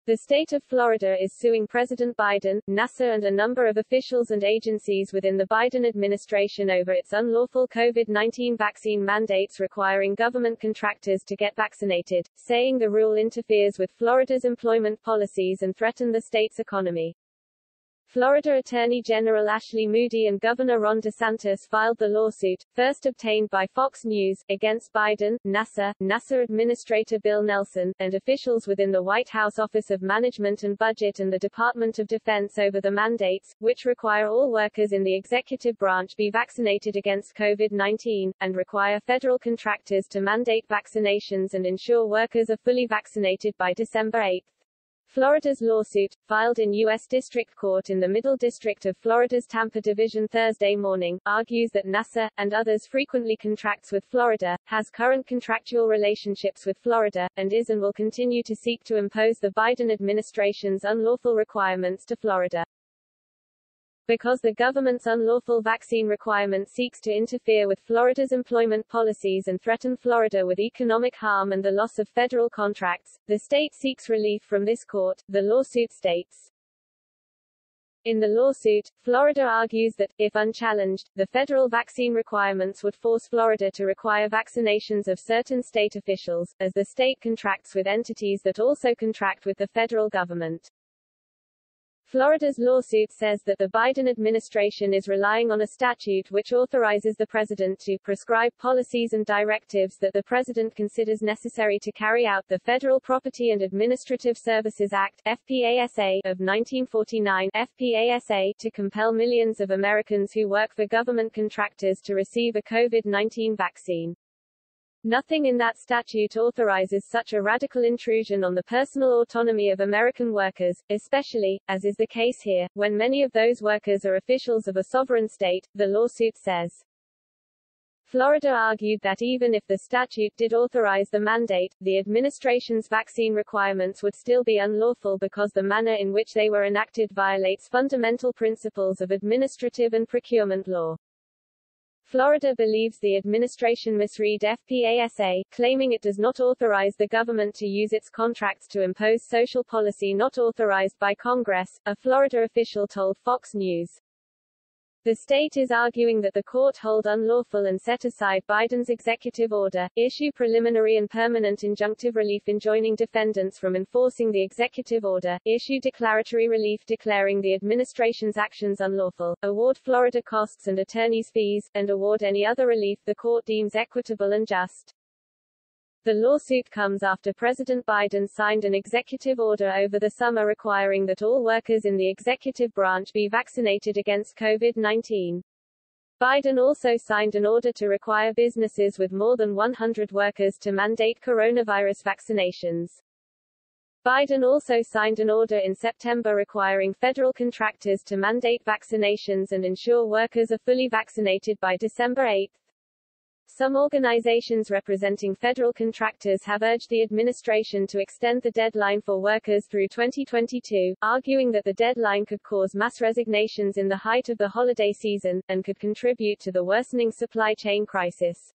The state of Florida is suing President Biden, NASA and a number of officials and agencies within the Biden administration over its unlawful COVID-19 vaccine mandates requiring government contractors to get vaccinated, saying the rule interferes with Florida's employment policies and threaten the state's economy. Florida Attorney General Ashley Moody and Governor Ron DeSantis filed the lawsuit, first obtained by Fox News, against Biden, NASA Administrator Bill Nelson, and officials within the White House Office of Management and Budget and the Department of Defense over the mandates, which require all workers in the executive branch be vaccinated against COVID-19, and require federal contractors to mandate vaccinations and ensure workers are fully vaccinated by December 8. Florida's lawsuit, filed in U.S. District Court in the Middle District of Florida's Tampa Division Thursday morning, argues that NASA, and others frequently contracts with Florida, has current contractual relationships with Florida, and is and will continue to seek to impose the Biden administration's unlawful requirements to Florida. Because the government's unlawful vaccine requirement seeks to interfere with Florida's employment policies and threaten Florida with economic harm and the loss of federal contracts, the state seeks relief from this court, the lawsuit states. In the lawsuit, Florida argues that, if unchallenged, the federal vaccine requirements would force Florida to require vaccinations of certain state officials, as the state contracts with entities that also contract with the federal government. Florida's lawsuit says that the Biden administration is relying on a statute which authorizes the president to prescribe policies and directives that the president considers necessary to carry out the Federal Property and Administrative Services Act (FPASA) of 1949 (FPASA) to compel millions of Americans who work for government contractors to receive a COVID-19 vaccine. Nothing in that statute authorizes such a radical intrusion on the personal autonomy of American workers, especially, as is the case here, when many of those workers are officials of a sovereign state, the lawsuit says. Florida argued that even if the statute did authorize the mandate, the administration's vaccine requirements would still be unlawful because the manner in which they were enacted violates fundamental principles of administrative and procurement law. Florida believes the administration misread FPASA, claiming it does not authorize the government to use its contracts to impose social policy not authorized by Congress, a Florida official told Fox News. The state is arguing that the court hold unlawful and set aside Biden's executive order, issue preliminary and permanent injunctive relief enjoining defendants from enforcing the executive order, issue declaratory relief declaring the administration's actions unlawful, award Florida costs and attorneys' fees, and award any other relief the court deems equitable and just. The lawsuit comes after President Biden signed an executive order over the summer requiring that all workers in the executive branch be vaccinated against COVID-19. Biden also signed an order to require businesses with more than 100 workers to mandate coronavirus vaccinations. Biden also signed an order in September requiring federal contractors to mandate vaccinations and ensure workers are fully vaccinated by December 8. Some organizations representing federal contractors have urged the administration to extend the deadline for workers through 2022, arguing that the deadline could cause mass resignations in the height of the holiday season, and could contribute to the worsening supply chain crisis.